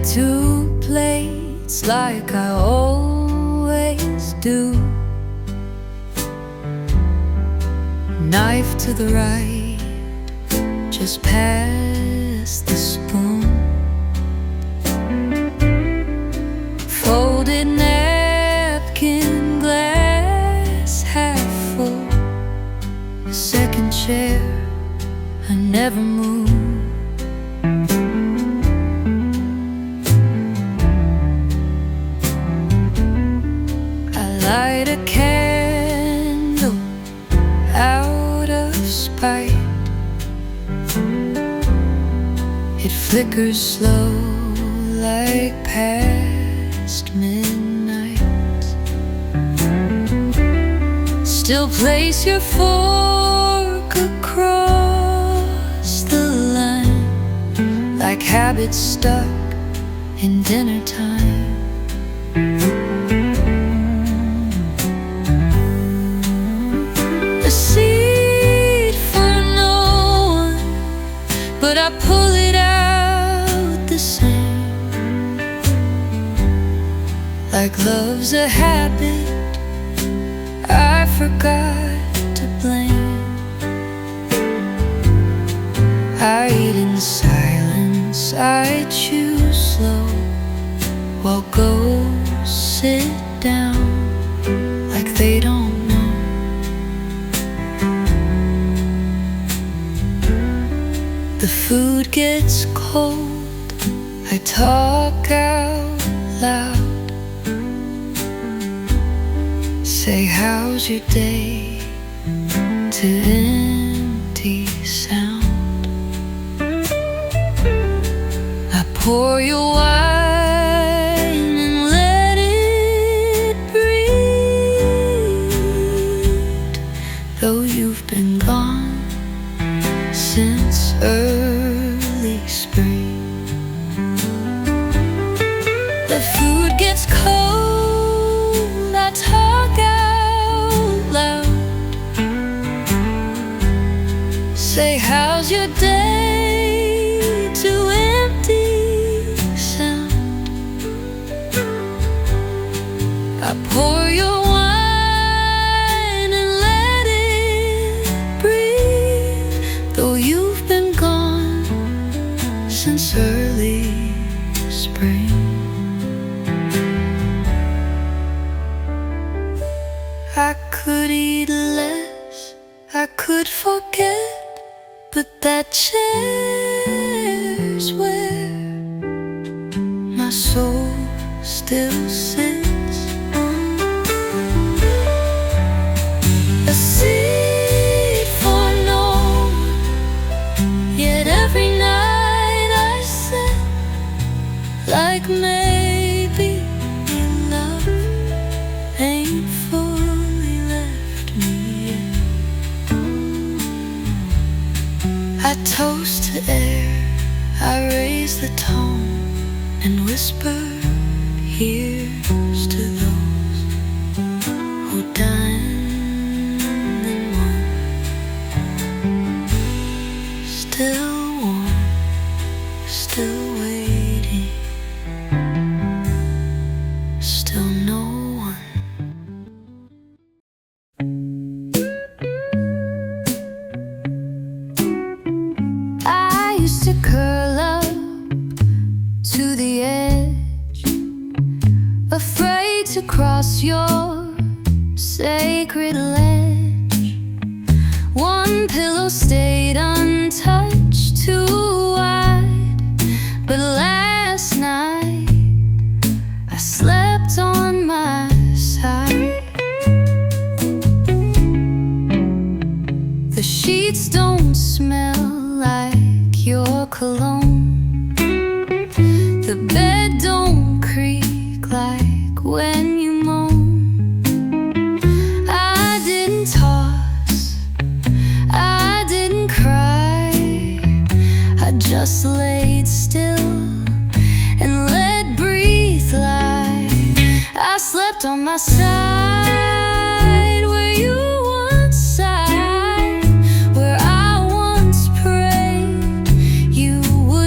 two plates like I always do. Knife to the right, just past the spoon. Folded napkin, glass half full. Second chair, I never move. I light a candle out of spite. It flickers slow like past midnight. Still place your fork across the line, like habits stuck in dinner time. A seat for no one, but I pull it out the same. Like love's a habit I forgot to blame. I eat in silence, I choose slow, while ghosts sit down like they don't know. The food gets cold, I talk out loud. Say, how's your day? To empty sound. I pour your wine and let it breathe. Though you've been gone since early spring. The food gets cold, I talk out loud. Say, how's your day? To empty sound. I pour your wine and let it breathe. Though you've been gone since early spring. I could eat less, I could forget, but that chair's where my soul still sits. A seat for no one, yet every night I sit like maybe love ain't fully left me yet. I toast to air, I raise the tone and whisper, here's to those who dine in one. Still warm, still waiting, still no one. I used to curl up to the edge, afraid to cross your sacred ledge. One pillow stayed untouched, too wide. But last night I slept on my side. The sheets don't smell like your cologne. The bed don't creak like when you moan. I didn't toss, I didn't cry. I just laid still and let breathe lie. I slept on my side where you once sighed, where I once prayed you would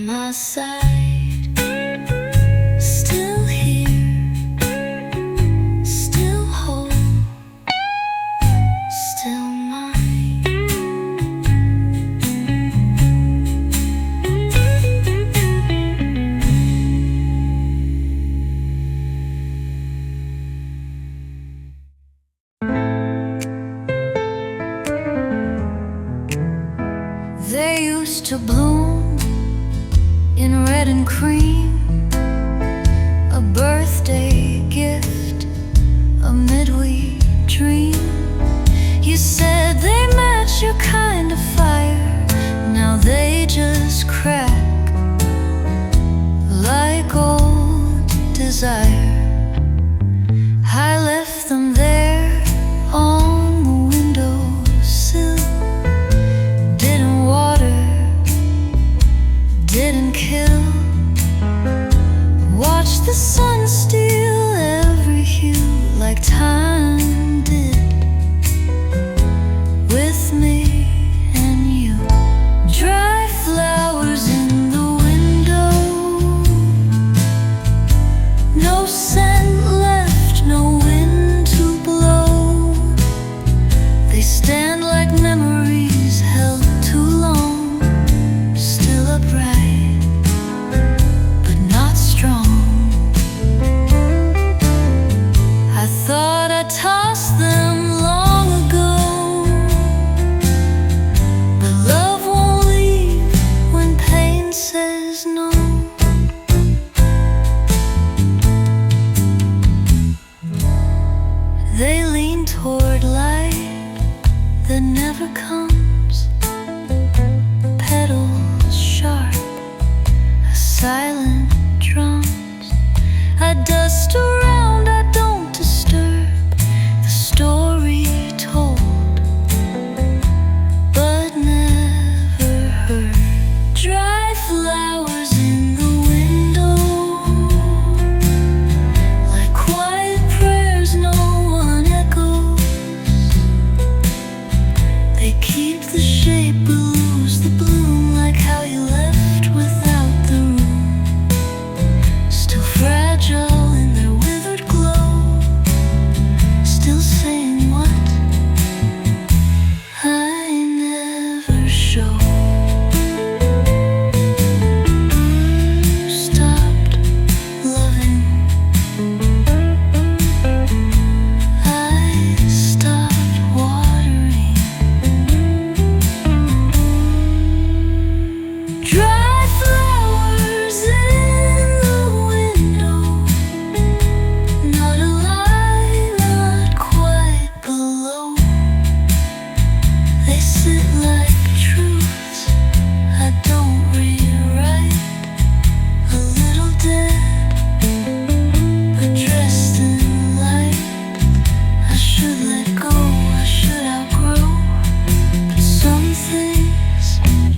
my side, still here, still whole, still mine. They used to bloom in red and cream, a birthday gift, a midweek dream. You said they match your kind of fire, now they just crack like old desire. I left them there on the windowsill, didn't water, didn't kill. Watch the sun steal every hue like time did with me and you. Dry flowers in the window, no scent left, no wind to blow. They stand like memories held too long, still upright, but not strong. I thought I tossed them long ago, but love won't leave when pain says no. They lean toward light that never comes, petals sharp, a silent drums. I dust around, I don't disturb the story told, but never heard. Dry flowers in the window, like quiet prayers no one echoes. They keep the shape but lose the bloom, like how you left without the room. Still fragile in their withered glow, still saying what I never show. Stopped loving, I stopped watering. Dry flowers in the window, not a lie, not quite below. They sit like truths I don't rewrite, a little dead, but dressed in light. I should let go, I should outgrow, but some things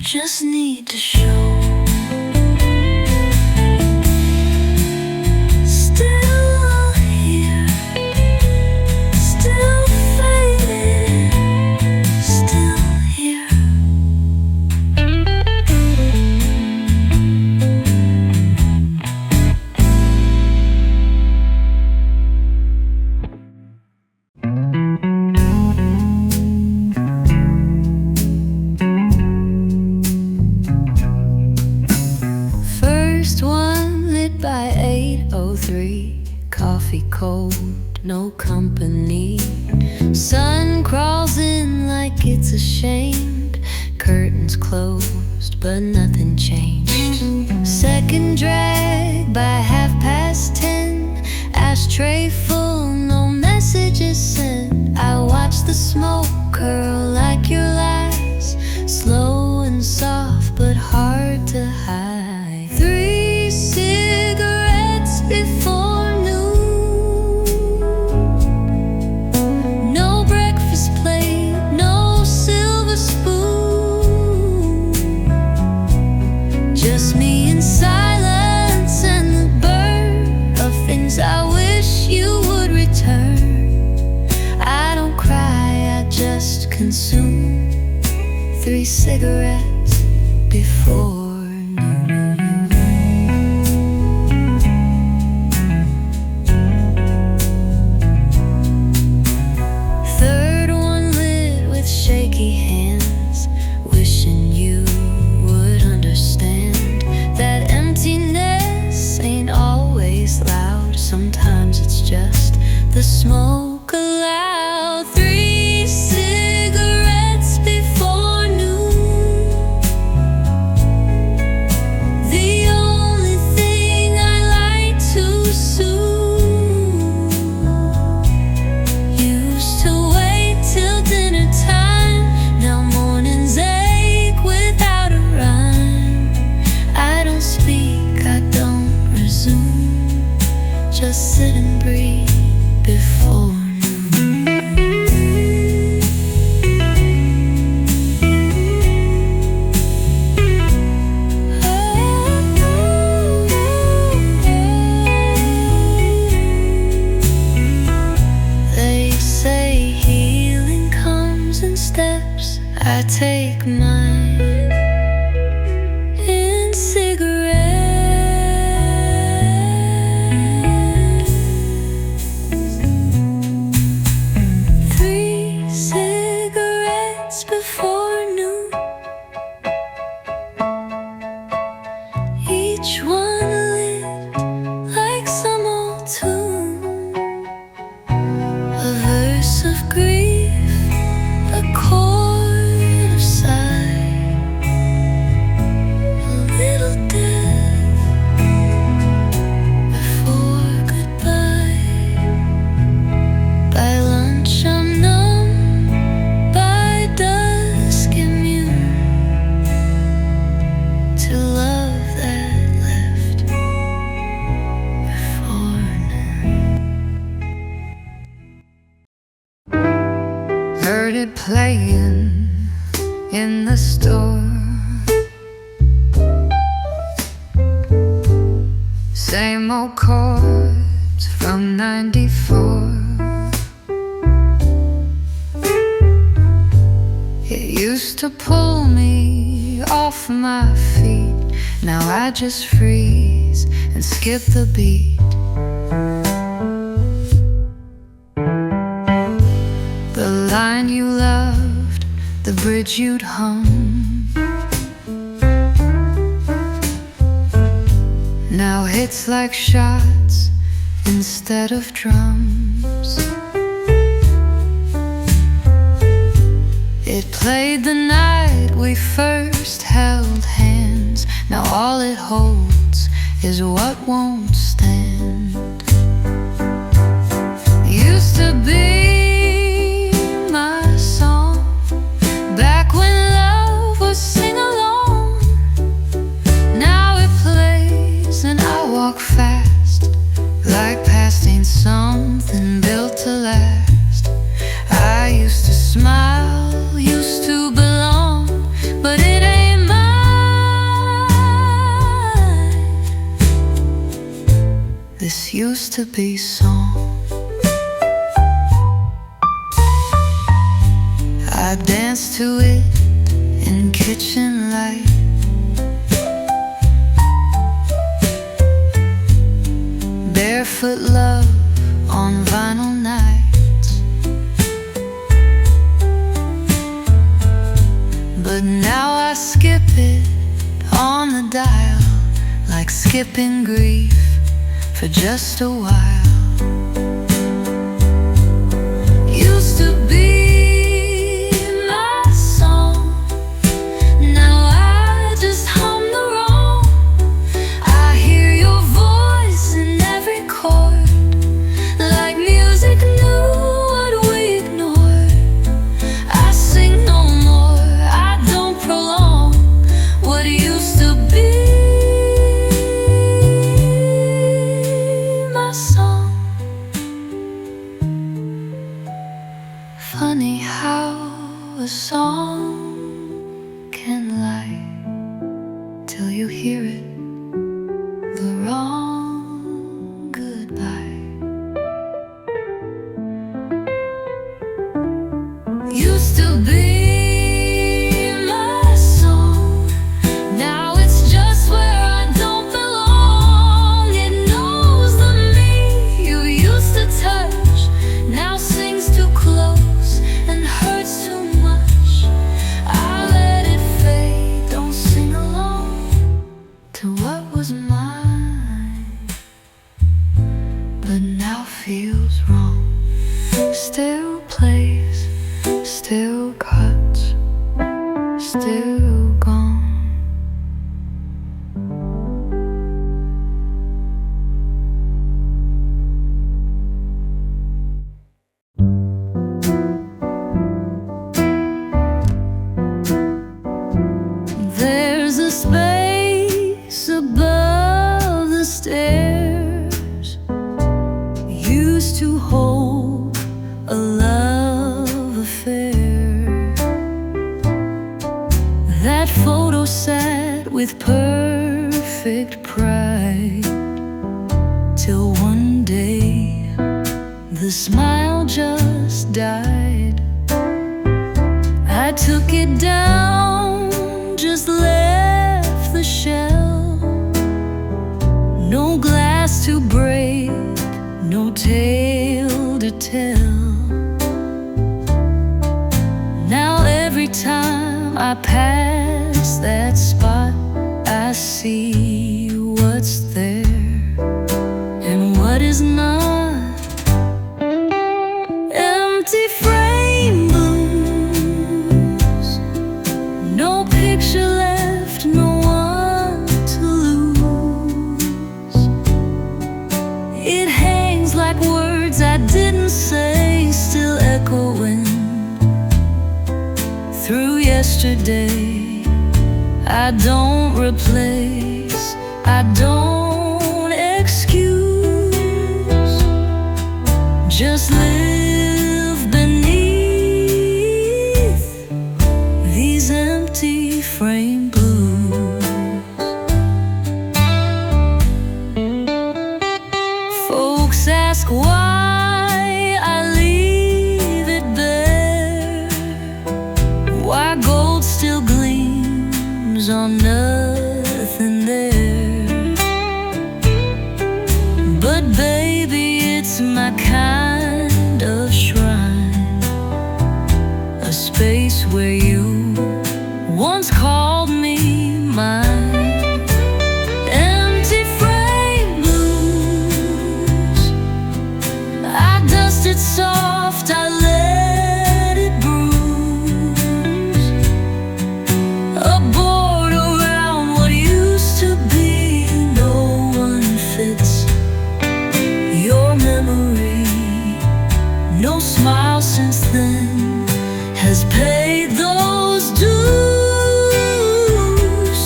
just need to show. Still here, still fading, still here. First one lit by 8:03, coffee cold, no company. Sun crawls in like it's ashamed, curtains closed but nothing changed. Second drag by 10:30, ashtray full, no messages sent. I watch the smoke curl like your lies, slow and soft but hard to hide. 3 cigarettes before noon, no breakfast plate, no silver spoon, just me in silence and the burn of things I wish you would return. I don't cry, I just consume 3 cigarettes before noon. smoke aloud. 3 cigarettes before noon. The only thing I like too soon. Used to wait till dinner time. Now mornings ache without a rhyme. I don't speak, I don't resume. Just sit and breathe before noon. They say healing comes in steps. I take mine in cigarettes. 3 cigarettes before noon. Each one lit like some old tune. A verse of grief, a chord of sight, a little death before goodbye. By lunch I'm numb, by dusk immune to love that left before noon. Heard it playing in the store. Same old chords from '94. It used to pull me off my feet. Now I just freeze and skip the beat. The line you loved, the bridge you'd hum. Now hits like shots instead of drums. It played the night we first held hands. Now all it holds is what won't stand. Used to be my song, back when love was sing-along. Now it plays and I walk fast, like past ain't something built to last. I used to smile, used to belong, but it ain't mine. This used to be song. I danced to it in kitchen light. Barefoot love on vinyl nights. But now I skip it on the dial, like skipping grief for just a while. Used to be my song, now I just hum the wrong. I hear your voice in every chord, like music knew what we ignored. I sing no more, I don't prolong what used to be my song. Funny how a song can lie till you hear it the wrong goodbye. Used to be my song, now it's just where I don't belong. It knows the me you used to touch, now sings too close and hurts too much. I let it fade, don't sing along to with perfect pride, till one day the smile just died. I took it down, just left the shell. No glass to break, no tale to tell. Now every time I pass that spot, I see what's there and what is not. Empty frame blues, no picture left, no one to lose. It hangs like words I didn't say, still echoing through yesterday. I don't replace, I don't excuse, just live beneath these empty frame blues. Folks ask why I leave it bare, why gold still gleams on nothing there. But baby, it's my kind of shrine, a space where you once called me mine. Empty frame blues, I dust it soft, I let it bruise. A board around what used to be, no one fits your memory. No smile since then has paid those dues,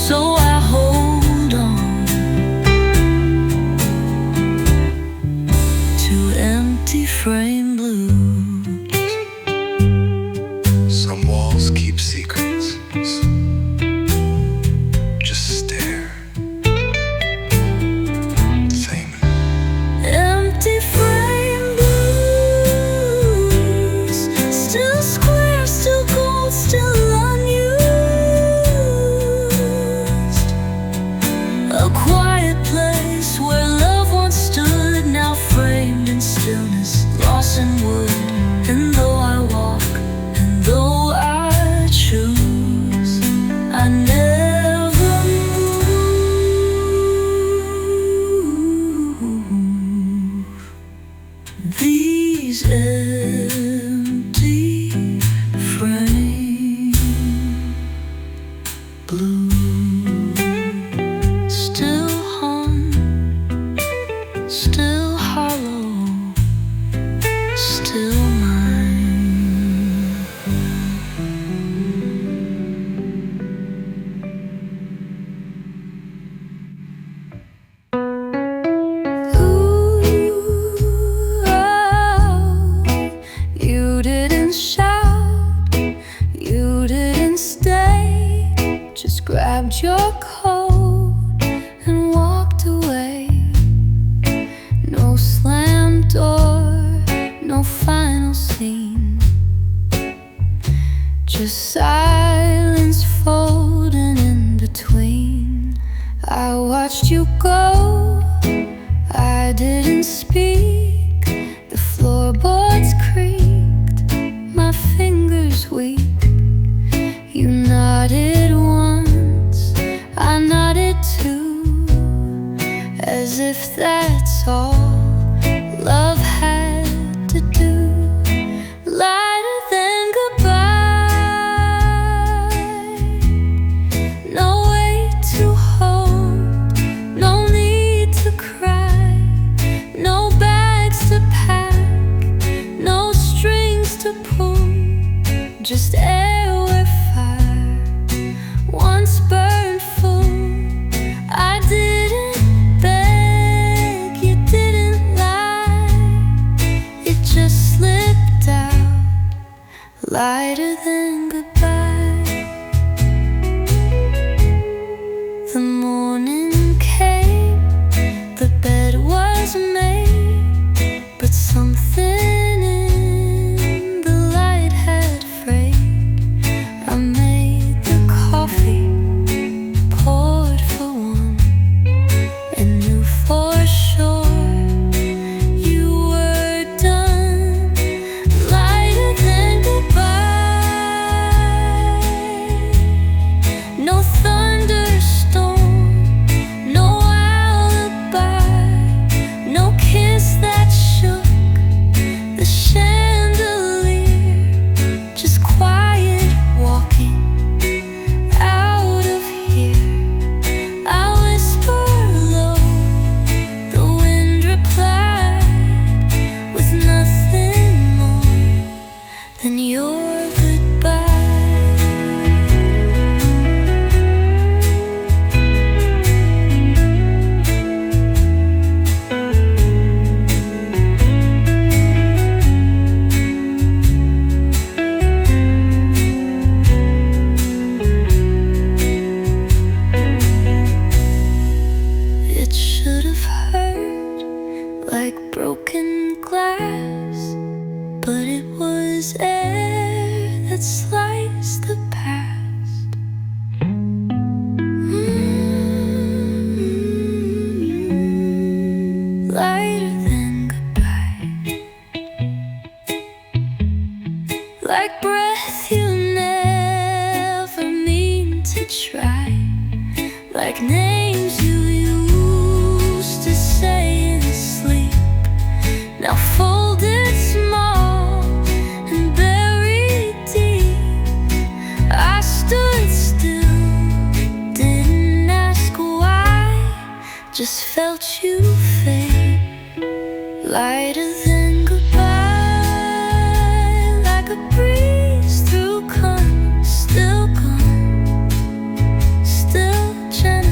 so I hold on to empty frame blues. Some walls keep secrets. Just stare. Same. Empty frame blues, still square, still gold, still unused. A quiet place where love once stood, now framed in stillness, lost in wood. And though I walk, and though I choose, I never move. These empty frame blues still hum, still hollow, still mine. Ooh, you didn't shout, you didn't stay, just grabbed your coat and walked away. No slammed door, no final scene, just silence folding in between. I watched you go, I didn't speak. The floorboards creaked, my fingers weak. You nodded once, I nodded too, as if that's all love had to do. Lighter than goodbye, no way to hold, no need to cry, no bags to pack, no strings to pull, just air where fire once burned full. I didn't beg, you didn't was made, but something in the light had frayed. I made the coffee, poured for one, and knew for sure you were done. Lighter than goodbye. No thunderstorm, no alibi, no kiss that shook the chandelier. Just quiet walking out of here. I whisper low, the wind replied with nothing more than your goodbye. It should have hurt like broken glass, but it was air that sliced the past. Lighter than goodbye. Like breath you never mean to try. Like names you used to say in sleep, now folded small and buried deep. I stood still, didn't ask why, just felt you fade. Lighter than goodbye, like a breeze through calm, still calm, still gentle,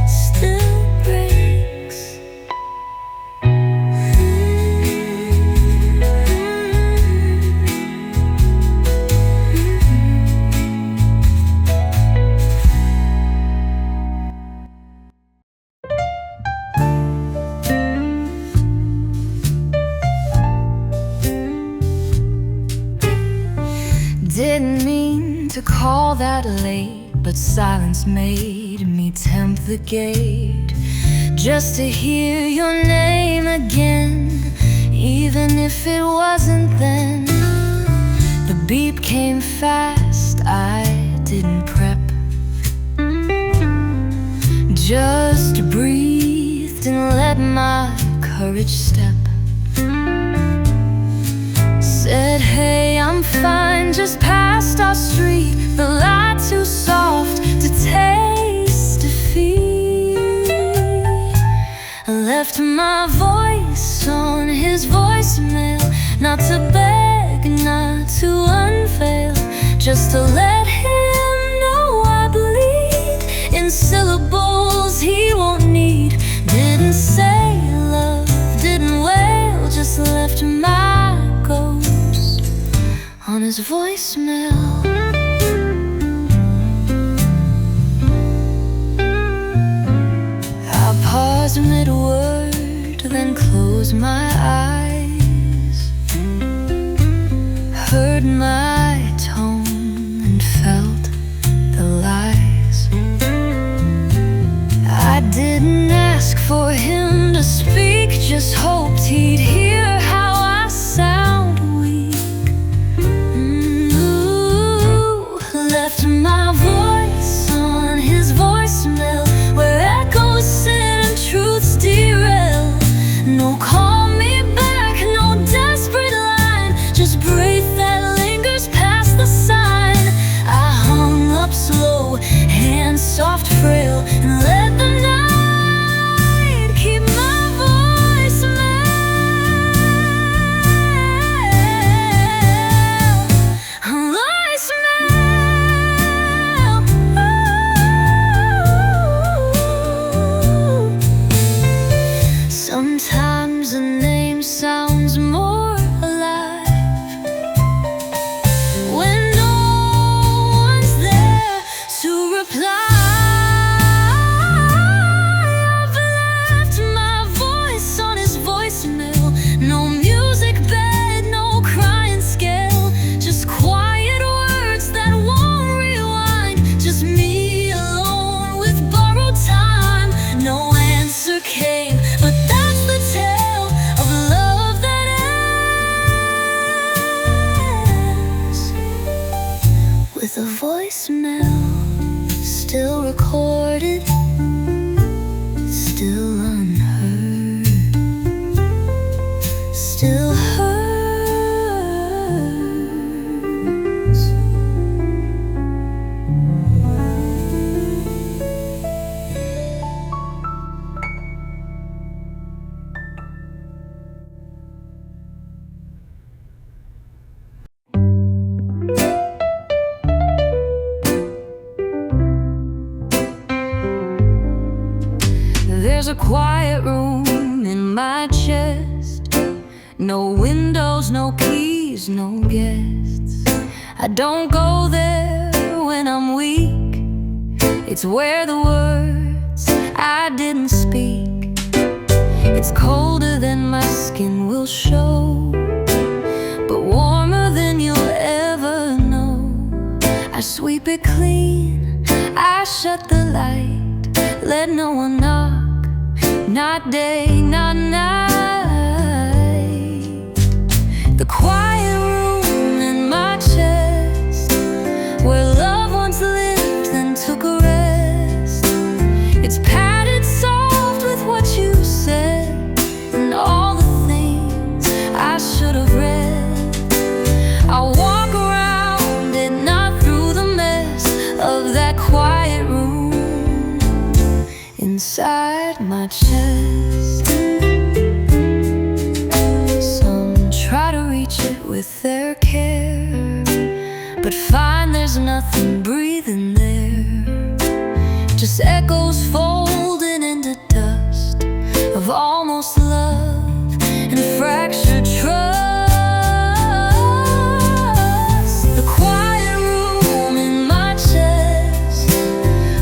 still breaks. Didn't mean to call that late, but silence made me tempt the gate, just to hear your name again, even if it wasn't then. The beep came fast, I didn't prep, just breathed and let my courage step. Said, hey, I'm fine, just past our street. The light too soft to taste defeat. I left my voice on his voicemail, not to beg, not to unveil, just to let him know I bleed in syllables he won't need. Didn't say love, didn't wail, just left my ghost on his voicemail. I paused mid-word, then closed my eyes, heard my tone and felt the lies. I didn't ask for him to speak, just hoped he'd hear how I sound weak. Left my voice on his voicemail, where echoes sit and truths derail. No call me back, no desperate line, just breath that lingers past the sign. I hung up slow, hands soft, frail, and let the night keep my voicemail. Sometimes a name sounds more alive when no one's there to reply. still recorded, still unheard, still hurts. There's a quiet room in my chest. No windows, no keys, no guests. I don't go there when I'm weak. It's where the words I didn't speak. It's colder than my skin will show, but warmer than you'll ever know. I sweep it clean, I shut the light, let no one knock. Not day, not night. The quiet room in my chest, where loved ones lived and took a rest. It's padded soft with what you said and all the things I should have read. I walk around it, not through the mess of that quiet room inside my chest. Some try to reach it with their care, but find there's nothing breathing there. Just echoes folding into dust of almost love and fractured trust. The quiet room in my chest,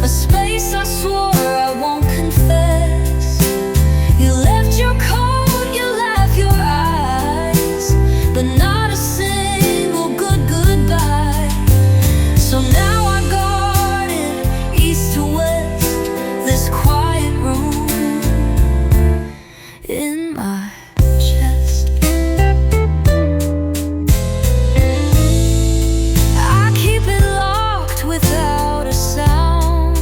a space I swore I won't confess. You left your coat, you laughed your eyes, but not a single good goodbye. So now I guard it east to west, this quiet room in my chest. I keep it locked without a sound,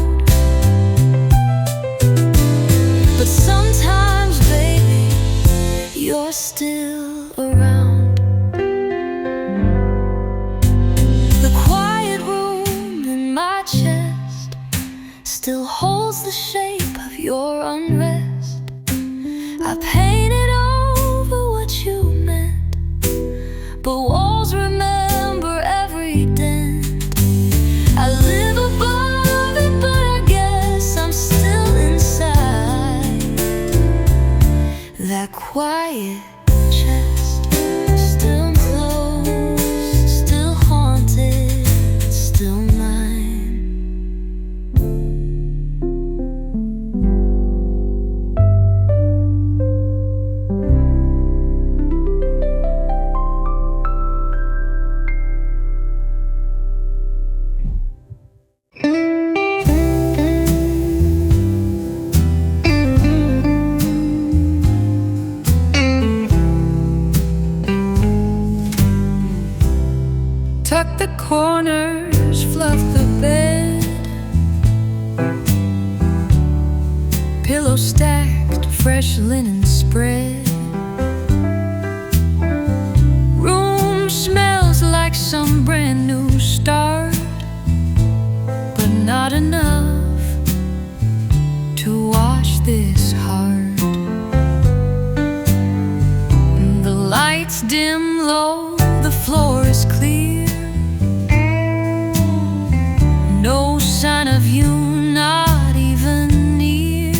but sometimes, baby, you're still around. The quiet room in my chest still holds the shape of your unrest. I painted over what you meant, but walls remember every dent. I live above it, but I guess I'm still inside that quiet chest. Still closed, still haunted, still mine. Tuck the corners, fluff the bed, pillow stacked, fresh linen spread. Room smells like some brand new start, but not enough to wash this heart. The lights dim low, the floor is clear. No sign of you, not even near.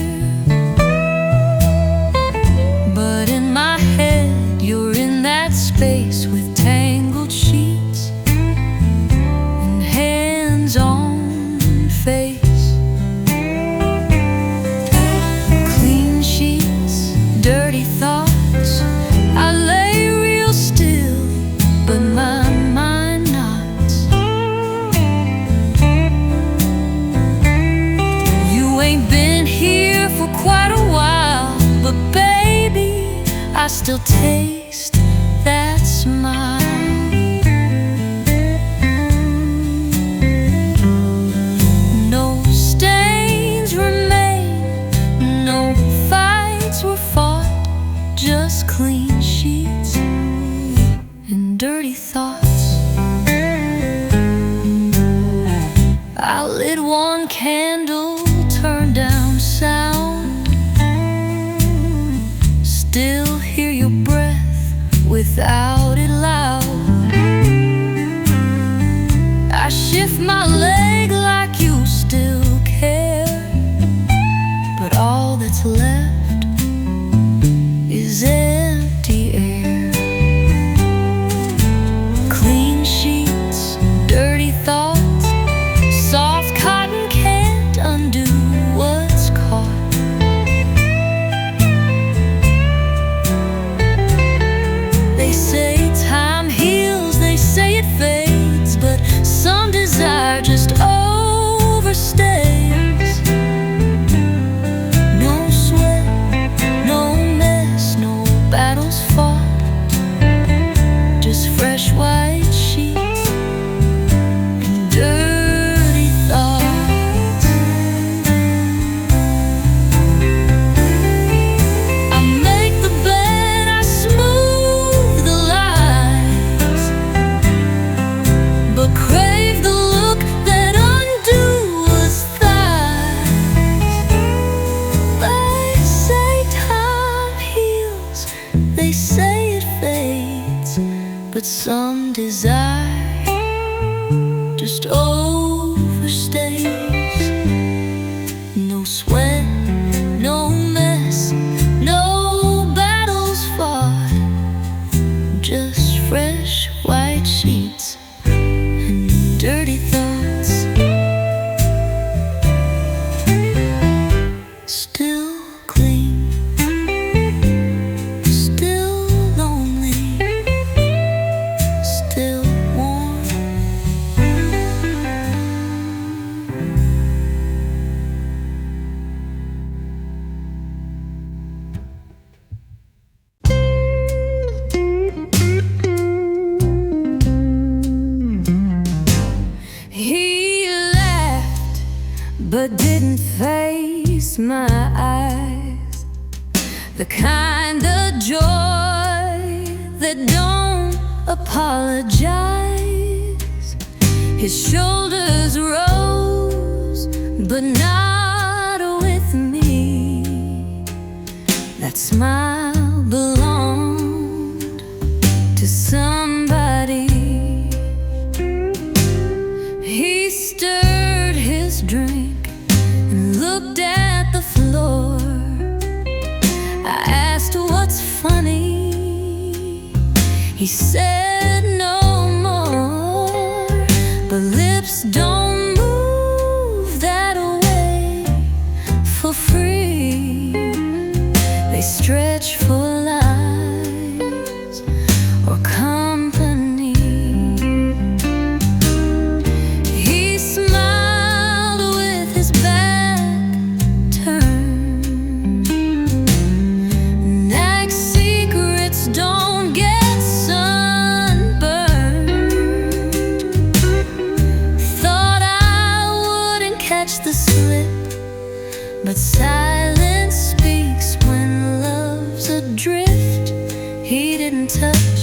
But in my head, you're in that space with tangled sheets and hands on face. Clean sheets, dirty thoughts. I lay real still, but my mind knots. You ain't been here for quite a while, but baby, I still taste that smile. No stay clean sheets and dirty thoughts. I lit one candle, turned down sound. Still hear your breath without it loud. I shift my leg like you still care, but all that's left is empty air. Clean sheets, dirty thoughts, soft cotton can't undo what's caught. They say time heals, they say it fades, but some desire just overstays. No sweat, no mess, no battles fought, just fresh white sheets and dirty thoughts. I make the bed, I smooth the lines, but crave the look that undo was thighs. They say time heals, they say it fades, but some desire just overstays. No sweat, no mess, no battles fought, just fresh white sheets and dirty thoughts. Still clean, still lonely, still warm. He laughed, but didn't face my eyes. The kind of joy that don't apologize. His shoulders rose, but not with me. That smile belonged to somebody. He stirred his drink and looked at the floor. I asked what's funny. He said no more, but lips don't move that way for free. They stretch for lies or company. He smiled with his back turned. Night secrets don't get sunburned. Thought I wouldn't catch the slip, but silence speaks when love's adrift. He didn't touch,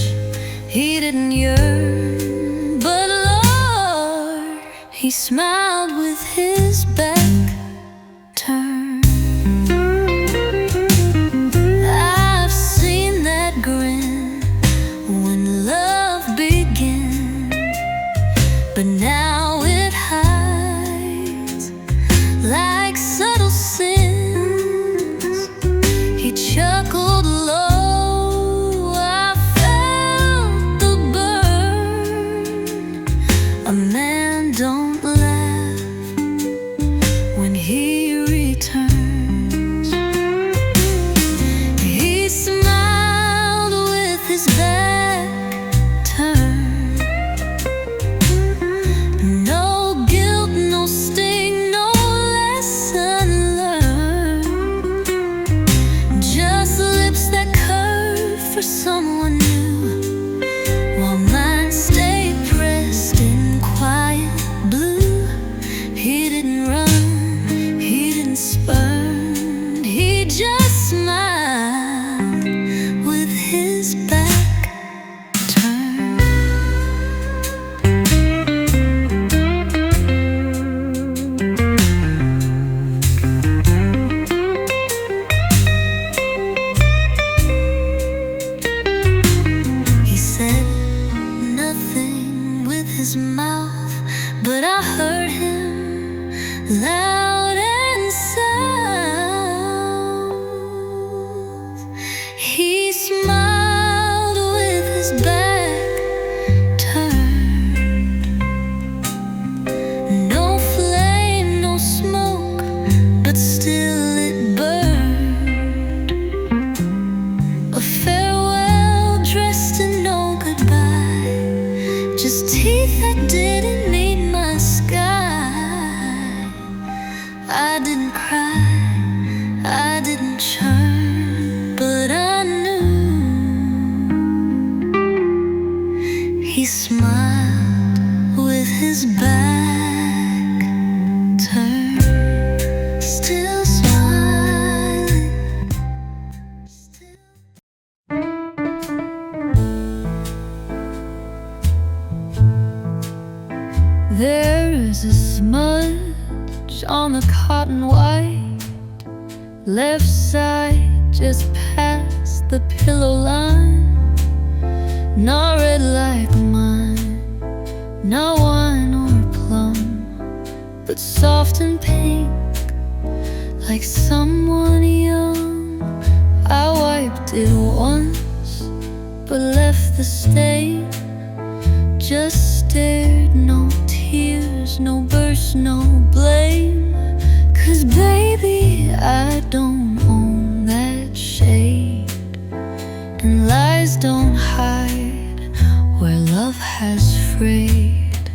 he didn't yearn, but Lord, he smiled with his back turned. I've seen that grin when love began, but now it hides like subtle sins. He chuckled low, I felt the burn. A man don't laugh I didn't cry, I didn't churn, but I knew. He smiled with his back turned, still smiling. There's a smudge on the cotton white, left side just past the pillow line. Not red like mine, not wine or plum, but soft and pink like someone young. I wiped it once, but left the stain. Just stared, no tears, no burst, no blame. 'Cause baby, I don't own that shade, and lies don't hide where love has frayed.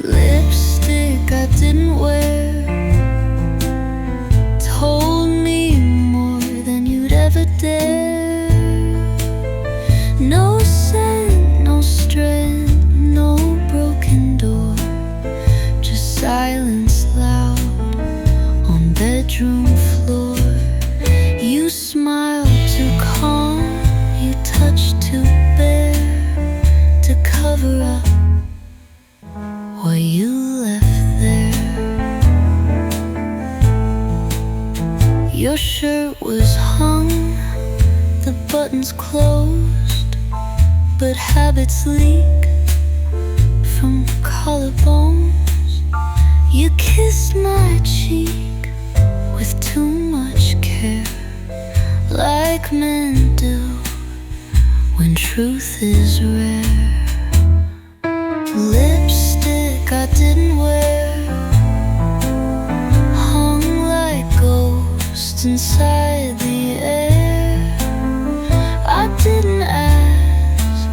Lipstick I didn't wear told me more than you'd ever dare. No scent, no strength, no broken door, just silence loud on bedroom floor. You smiled too calm, you touched too bare to cover up what you left there. Your shirt was hung, the buttons closed, but habits leak from collarbones. You kissed my cheek with too much care, like men do when truth is rare. Lipstick I didn't wear hung like ghosts inside the air. I didn't ask,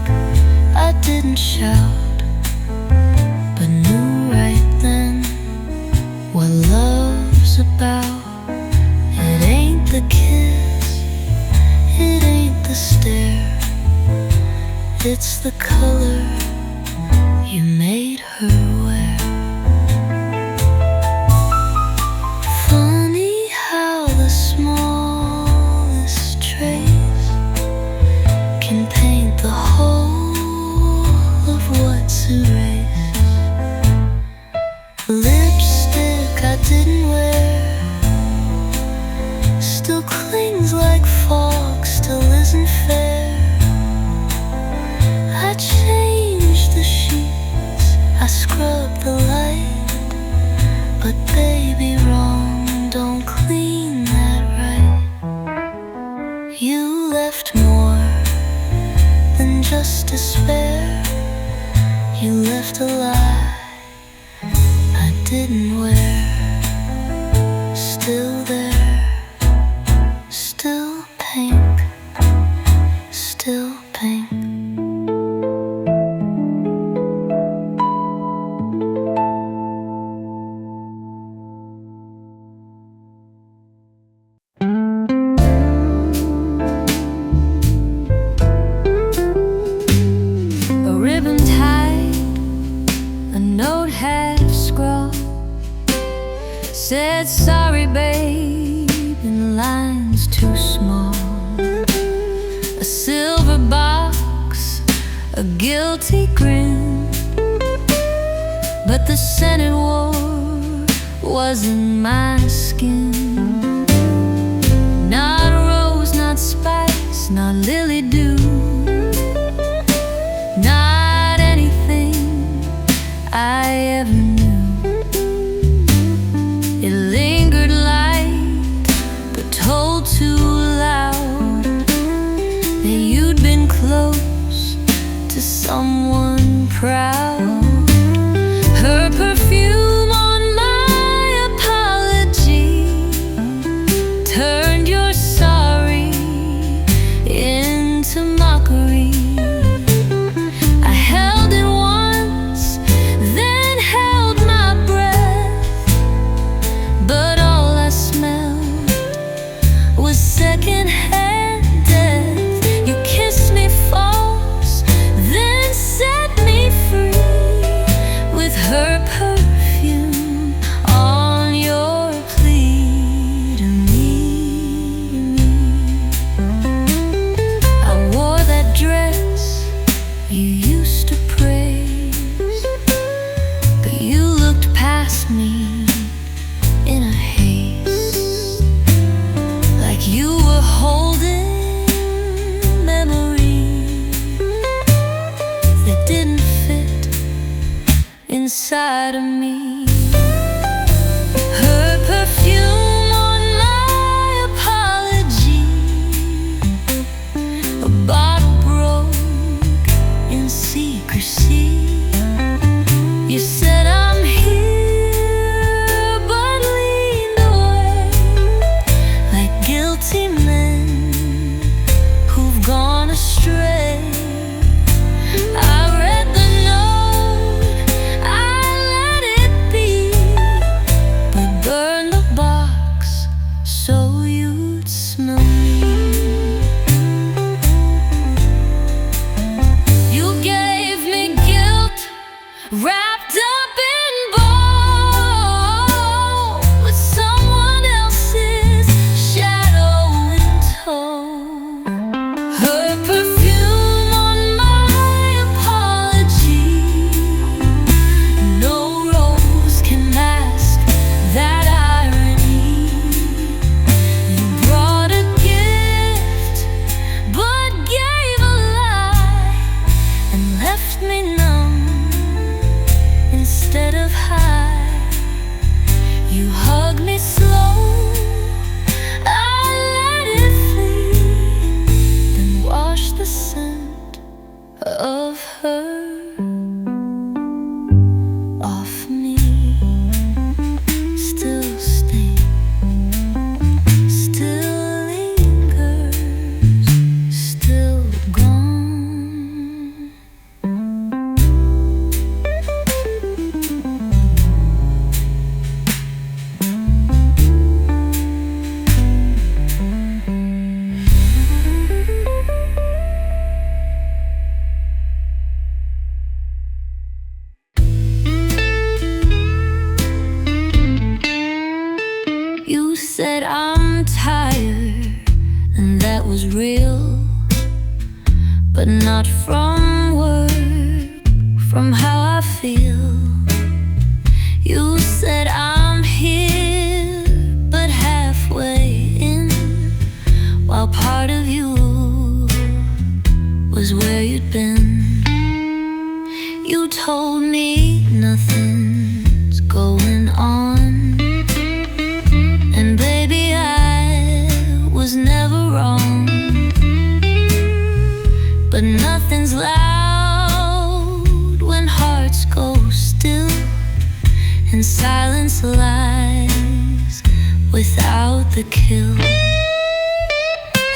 I didn't shout, but knew right then what love's about. It ain't the kiss, it ain't the stare, it's the color you made her wear. Funny how the smallest trace can paint the whole of what's erased. Lipstick I didn't wear still clings like fog, still isn't fair. I changed the sheets, I scrubbed the light, but baby, wrong don't clean that right. You left more than just despair, you left a lie I didn't wear. Still there, still pink, still pink. A ribbon tied, a note half scrawled, said sorry babe in lines too small. A silver box, a guilty grin, but the scent it wore wasn't my skin. Not rose, not spice, not lily dew, not anything I ever knew. It lingered light, but told too loud that you'd been close to someone proud. Her perfume on my apology, said I'm tired, and that was real, but not from work, from how I feel. You said I'm here, but halfway in, while part of you was where you'd been. You told me nothing's going on, and baby, I was never wrong. But nothing's loud when hearts go still, and silence lies without the kill.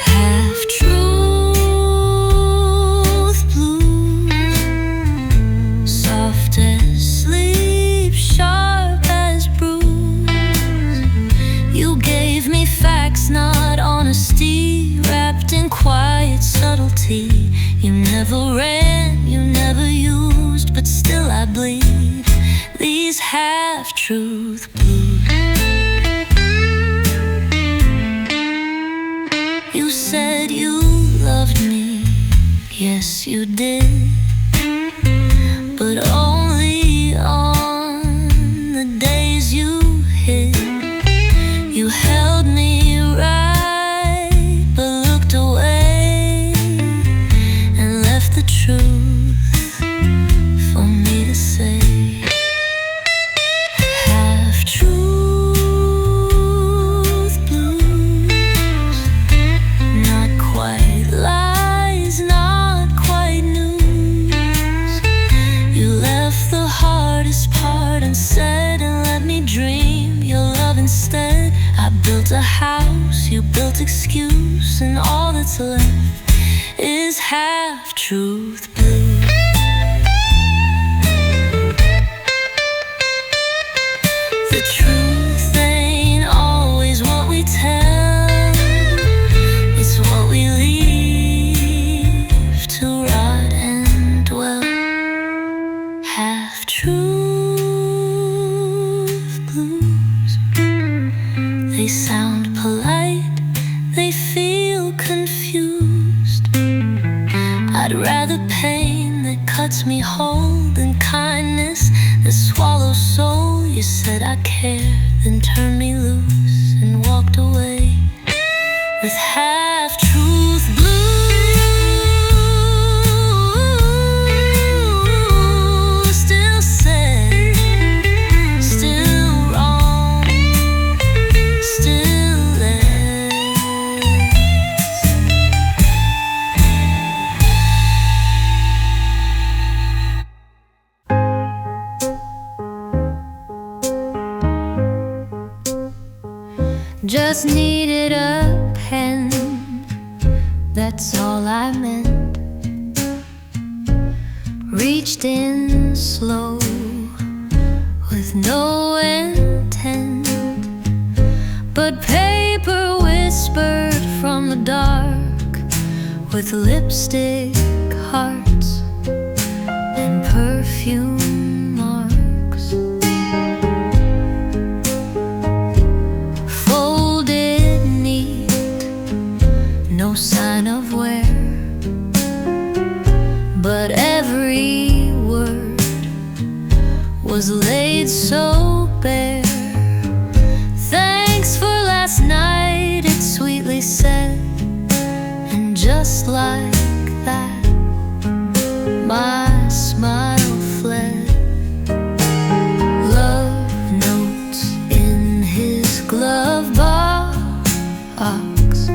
Half-truth blues, soft as sleep, sharp as bruise. You gave me facts, not honesty, wrapped in quiet subtlety. You never ran, you never used, but still I bleed these half-truth blues. You said you loved me, yes you did, but only on the days you hid. You held me right, but looked away and left the truth for me to say. Half-truth blues, not quite lies, not quite news. You left the hardest part unsaid and let me dream your love instead. I built a house, you built excuse, and all that's left is half-truth blue. The truth ain't always what we tell, it's what we leave to rot and dwell. Half-truth blues, they sound polite, they feel confused. I'd rather pain that cuts me whole than kindness that swallows soul. You said I care, then turned me loose and walked away with half-truth blues. Still sad, still wrong, still less. Just needed a pen, that's all I meant. Reached in slow with no intent, but paper whispered from the dark with lipstick hearts and perfume marks. Folded neat, no sign of wear, but every word was laid so bare. Thanks for last night, it sweetly said, and just like that, my smile fled. Love notes in his glove box,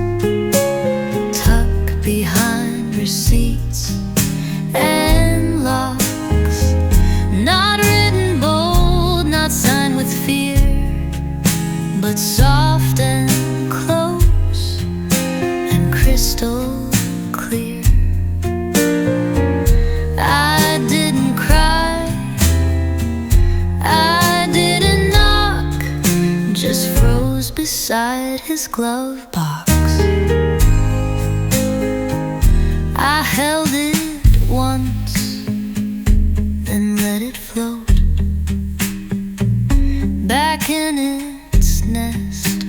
tucked behind receipts and locks. Not written bold, not signed with fear, but soft and close and crystal clear. I didn't cry, I didn't knock, just froze beside his glove box. I held it once, then let it float back in its nest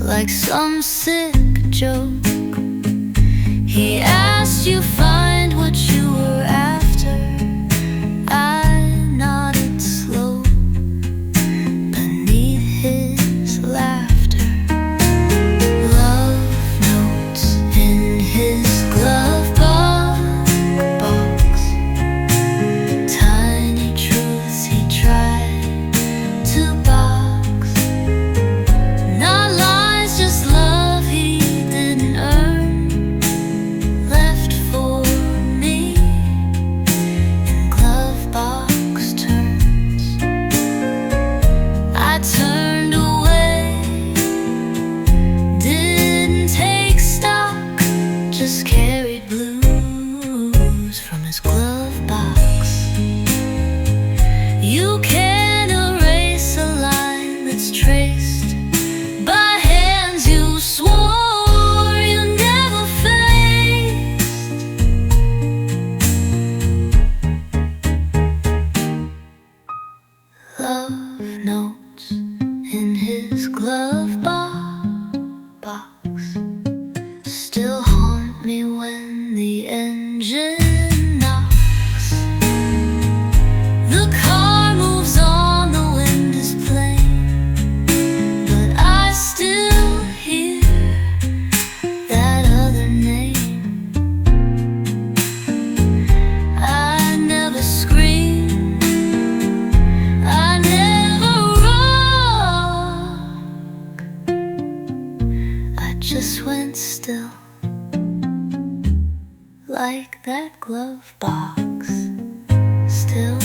like some sick joke. He asked you find what you were after. I nodded slow beneath his laughter. Love notes in his glove box, tiny truths he tried to box. Not lies, just love he didn't earn, left for me in glove box terms. I turned away, didn't take stock, just carried blues from his glove box. You can't erase a line that's traced by hands you swore you never faced. Love notes in his glove box still haunt me when the engine knocks. The car moves on, the wind is plain, but I still hear that other name. I never screamed, I never rocked, I just went still, like that glove box, still.